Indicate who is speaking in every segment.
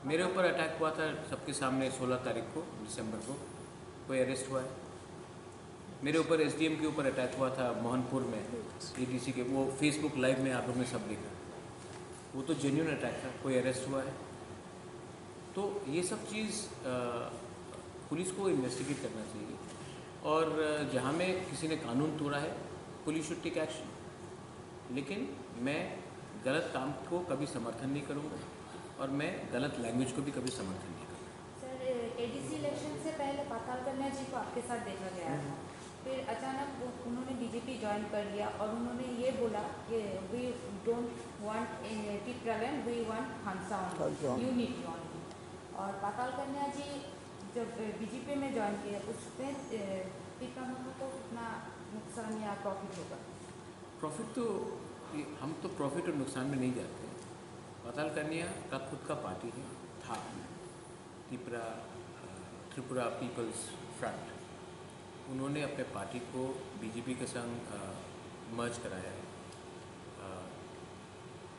Speaker 1: मेरे ऊपर अटैक हुआ था सबके सामने 16 तारीख को दिसंबर को। कोई अरेस्ट हुआ है? मेरे ऊपर एसडीएम के ऊपर अटैक हुआ था मोहनपुर में, एडीसी के, वो फेसबुक लाइव में आप लोगों ने सब देखा। वो तो जेन्युइन अटैक था। कोई अरेस्ट हुआ है? तो ये सब चीज़ पुलिस को इन्वेस्टिगेट करना चाहिए, और जहाँ में किसी ने कानून तोड़ा है पुलिस शुड टेक एक्शन। लेकिन मैं गलत काम को कभी समर्थन नहीं करूँगा, और मैं गलत लैंग्वेज को भी कभी समर्थन नहीं करूँगा।
Speaker 2: सर, एडीसी इलेक्शन से पहले पाताल कन्या जी को आपके साथ देखा गया था, फिर अचानक उन्होंने बीजेपी ज्वाइन कर लिया और उन्होंने ये बोला कि we don't want Tipraland, we want Hansa unity only. और पाताल कन्या जी जब बीजेपी में ज्वाइन किया उसमें टिप्रा को कितना नुकसान या प्रॉफिट होगा?
Speaker 1: प्रॉफिट तो हम तो प्रॉफिट और नुकसान में नहीं जाते। पाताल कन्या का खुद का पार्टी है, था त्रिपुरा पीपल्स फ्रंट। उन्होंने अपने पार्टी को बीजेपी के संग मर्ज कराया है।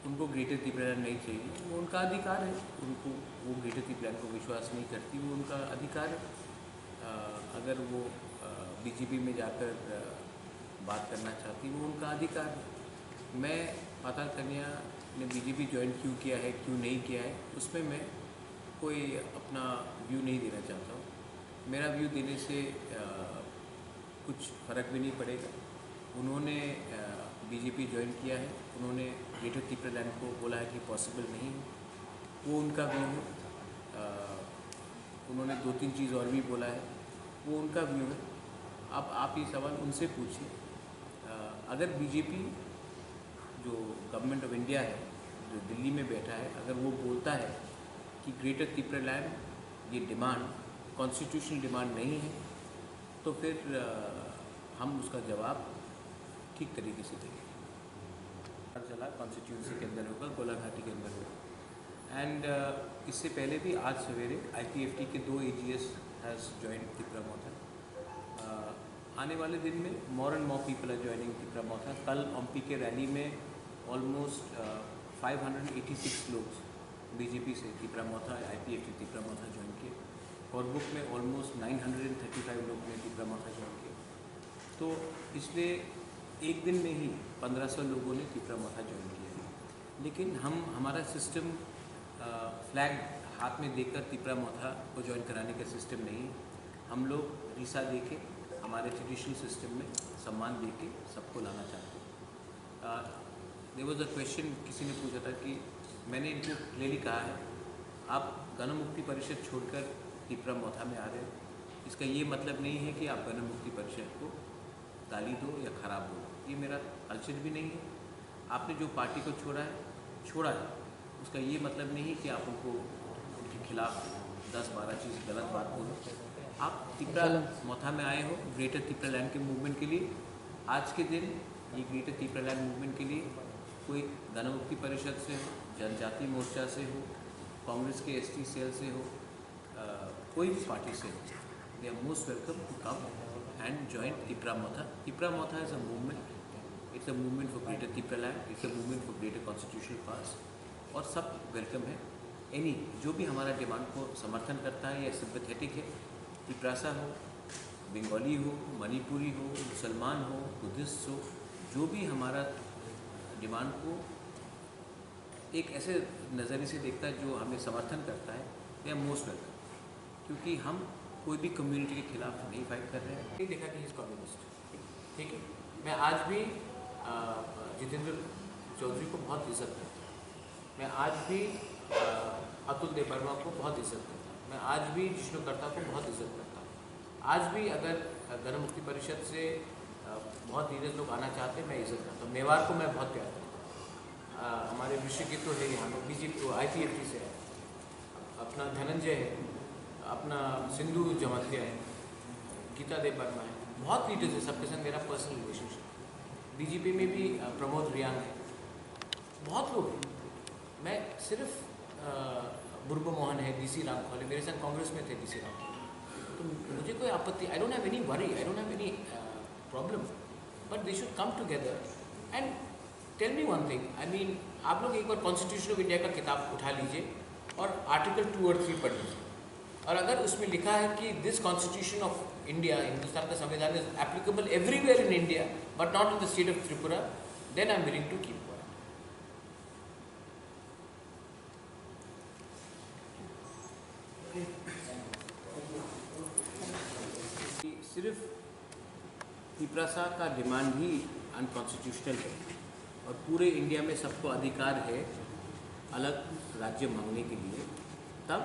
Speaker 1: उनको ग्रेटर त्रिपुरालैंड नहीं चाहिए, वो उनका अधिकार है। उनको वो ग्रेटर त्रिपुरालैंड को विश्वास नहीं करती, वो उनका अधिकार है। अगर वो बीजेपी में जाकर बात करना चाहती, वो उनका अधिकार है। मैं पाताल कन्या ने बीजेपी ज्वाइन क्यों किया है, क्यों नहीं किया है, उसमें मैं कोई अपना व्यू नहीं देना चाहता हूँ। मेरा व्यू देने से कुछ फ़र्क भी नहीं पड़ेगा। उन्होंने बीजेपी ज्वाइन किया है, उन्होंने ग्रेटर त्रिपुरालैंड को बोला है कि पॉसिबल नहीं है, वो उनका व्यू है। उन्होंने 2-3 चीज़ और भी बोला है, वो उनका व्यू है। अब आप ये सवाल उनसे पूछिए। अगर बीजेपी जो गवर्नमेंट ऑफ इंडिया है, जो दिल्ली में बैठा है, अगर वो बोलता है कि ग्रेटर त्रिपुरालैंड ये डिमांड कॉन्स्टिट्यूशनल डिमांड नहीं है, तो फिर हम उसका जवाब ठीक तरीके से देंगे। चला कॉन्स्टिट्यूंसी के अंदर होगा, गोलाघाटी के अंदर होगा। एंड इससे पहले भी आज सवेरे IPFT के 2 AGS has join Tripura Motha. आने वाले दिन में more and more people are joining Tripura Motha. कल ओमपी के रैली में ऑलमोस्ट 586 लोग बीजेपी से त्रिपुरा मोथा, IPFT त्रिपुरा मोथा ज्वाइन किए। फॉरबुक में ऑलमोस्ट 935 लोग ने त्रिपुरा मोथा ज्वाइन किया। तो पिछले एक दिन में ही 1500 लोगों ने त्रिपुरा मोथा ज्वाइन किया। लेकिन हमारा सिस्टम फ्लैग हाथ में देकर त्रिपुरा मोथा को ज्वाइन कराने का सिस्टम नहीं है। हम लोग रीसा दे के, हमारे ट्रेडिशनल सिस्टम में सम्मान दे के सबको लाना चाहते हैं। देयर वाज अ क्वेश्चन, किसी ने पूछा था कि मैंने इनको क्लियरली कहा है, आप गण मुक्ति परिषद छोड़कर त्रिपुरा मोथा में आ रहे हो। इसका ये मतलब नहीं है कि आप गण मुक्ति परिषद को गाली दो या ख़राब दो, ये मेरा कल्चर भी नहीं है। आपने जो पार्टी को छोड़ा है, उसका ये मतलब नहीं है कि आप उनको उनके खिलाफ 10-12 चीज़ गलत बात बोलो। आप त्रिपुरा मोथा में आए हो ग्रेटर त्रिपुरालैंड के मूवमेंट के लिए। आज के दिन ये ग्रेटर त्रिपुरालैंड मूवमेंट के लिए कोई गण मुक्ति परिषद से हो, जनजाति मोर्चा से हो, कांग्रेस के ST सेल से हो, कोई भी पार्टी से हो, they are most welcome to come and join Tipra Motha. Tipra Motha is a movement. It's a movement for greater Tipraland. It's a movement for greater constitutional powers. और सब welcome है। Any जो भी हमारा demand को समर्थन करता है या सिंपैथेटिक है, तिप्रासा हो, बंगाली हो, मणिपुरी हो, मुसलमान हो, बुद्धिस्ट हो, जो भी हमारा डिमांड को एक ऐसे नज़रिए से देखता है जो हमें समर्थन करता है, दे आर मोस्ट वेलकम। क्योंकि हम कोई भी कम्युनिटी के खिलाफ नहीं फाइट कर रहे हैं। नहीं देखा कि इज कम्युनिस्ट, ठीक है। मैं आज भी जितेंद्र चौधरी को बहुत इज्जत करता हूँ। मैं आज भी अतुल देव वर्मा को बहुत इज्जत करता हूँ। मैं आज भी जिष्णु कर्ता को बहुत इज्जत करता हूँ। आज भी अगर गण मुक्ति परिषद से बहुत लीडर्स लोग आना चाहते हैं, मैं इज्जत करता हूँ। मेवाड़ को मैं बहुत प्यार करता हूँ। हमारे ऋषिकेत तो है, यहाँ पर BJP IPFT से है, अपना धनंजय है, अपना सिंधु जमातिया है, गीता देव वर्मा है, बहुत लीडर्स है, सबके साथ मेरा पर्सनल रिलेशनशिप। बीजेपी में भी प्रमोद रियांग है, बहुत लोग हैं। मैं सिर्फ बुर्बो मोहन है, DC रामखोल है, मेरे साथ कांग्रेस में थे DC रामखोल। तो मुझे कोई आपत्ति, I don't have any worry, I don't have any problem, but they should come together and tell me one thing. I mean, आप लोग एक बार कॉन्स्टिट्यूशन ऑफ इंडिया का किताब उठा लीजिए, और आर्टिकल 2 और 3 पढ़ लीजिए। और अगर उसमें लिखा है कि this constitution of India, Hindustan का संविधान is applicable everywhere in India but not in the state of Tripura, then I am willing to keep quiet. सिर्फ तिपरासा का डिमांड ही अनकॉन्स्टिट्यूशनल है और पूरे इंडिया में सबको अधिकार है अलग राज्य मांगने के लिए, तब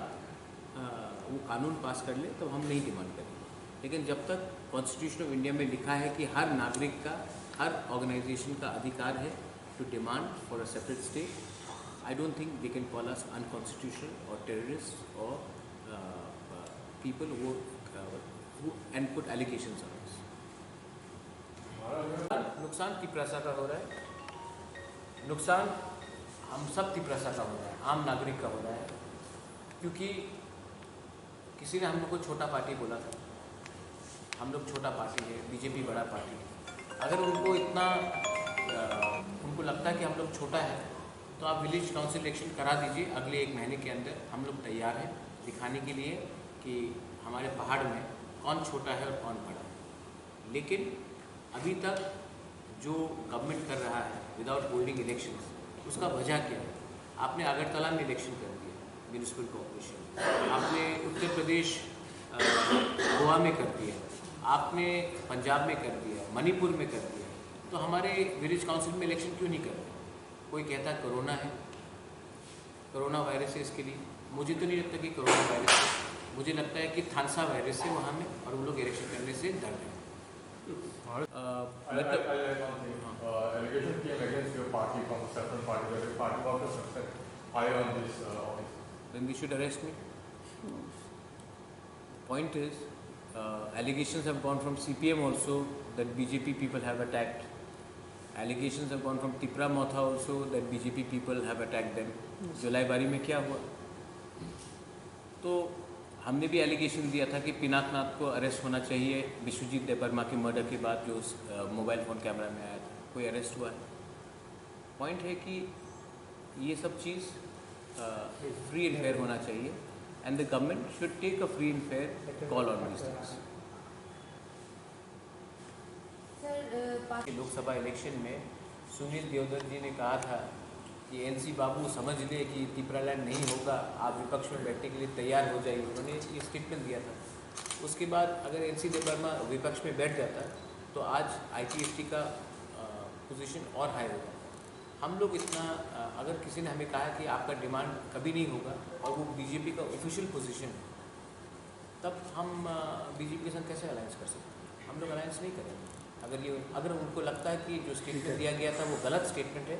Speaker 1: वो कानून पास कर ले तब हम नहीं डिमांड करेंगे। लेकिन जब तक कॉन्स्टिट्यूशन ऑफ इंडिया में लिखा है कि हर नागरिक का, हर ऑर्गेनाइजेशन का अधिकार है to demand for a separate state, I don't think they can call us unconstitutional और टेररिस्ट और people who and put allegations on us. नुकसान तिपरासा का हो रहा है, नुकसान हम सब तिपरासा का हो रहा है, आम नागरिक का हो रहा है, क्योंकि किसी ने हम लोग को छोटा पार्टी बोला था। हम लोग छोटा पार्टी है, बीजेपी बड़ा पार्टी है। अगर उनको इतना उनको लगता है कि हम लोग छोटा है तो आप विलेज काउंसिल इलेक्शन करा दीजिए अगले 1 महीने के अंदर। हम लोग तैयार हैं दिखाने के लिए कि हमारे पहाड़ में कौन छोटा है और कौन बड़ा है। लेकिन अभी तक जो गवर्नमेंट कर रहा है विदाउट होल्डिंग इलेक्शंस, उसका वजह क्या है? आपने अगरतला में इलेक्शन कर दिया म्यूनिसिपल कॉर्पोरेशन, आपने उत्तर प्रदेश गोवा में कर दिया, आपने पंजाब में कर दिया, मणिपुर में कर दिया, तो हमारे विलेज काउंसिल में इलेक्शन क्यों नहीं कर रहे? कोई कहता है कोरोना है, कोरोना वायरस है इसके लिए। मुझे तो नहीं लगता कि कोरोना वायरस है, मुझे लगता है कि थानसा वायरस है वहाँ में, और वो लोग इलेक्शन करने से डर रहे हैं। Then we should arrest me. Point is, allegations have gone from CPM also that BJP people have attacked. Allegations have gone from Tipra Motha also that BJP people have attacked them. जुलाई बारी में क्या हुआ? तो हमने भी allegation दिया था कि पिनाकनाथ को अरेस्ट होना चाहिए विश्वजीत देबबर्मा के मर्डर के बाद, जो मोबाइल फ़ोन कैमरा में आया था। कोई अरेस्ट हुआ है? पॉइंट है कि ये सब चीज़ फ्री एंड फेयर होना चाहिए, and the government should take a free and fair call on this things. Lok Sabha election में सुनील देवधर जी ने कहा था कि NC बाबू समझ ले कि तिपरालैंड नहीं होगा, आप विपक्ष में बैठने के लिए तैयार हो जाइए, उन्होंने ये स्टेटमेंट दिया था। उसके बाद अगर NC देबबर्मा विपक्ष में बैठ जाता तो आज ITST का पोजीशन और हाई हो जाता। हम लोग इतना अगर किसी ने हमें कहा कि आपका डिमांड कभी नहीं होगा और वो बीजेपी का ऑफिशियल पोजीशन है, तब हम बीजेपी के साथ कैसे अलायंस कर सकते हैं? हम लोग अलायंस नहीं करेंगे। अगर उनको लगता है कि जो स्टेटमेंट दिया गया था वो गलत स्टेटमेंट है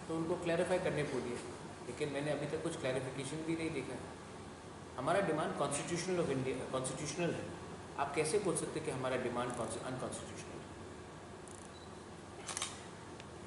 Speaker 1: तो उनको क्लैरिफाई करने बोलिए, लेकिन मैंने अभी तक कुछ क्लैरिफिकेशन भी नहीं देखा है। हमारा demand constitutional of India constitutional है। आप कैसे बोल सकते कि हमारा डिमांड अनकॉन्स्टिट्यूशनल?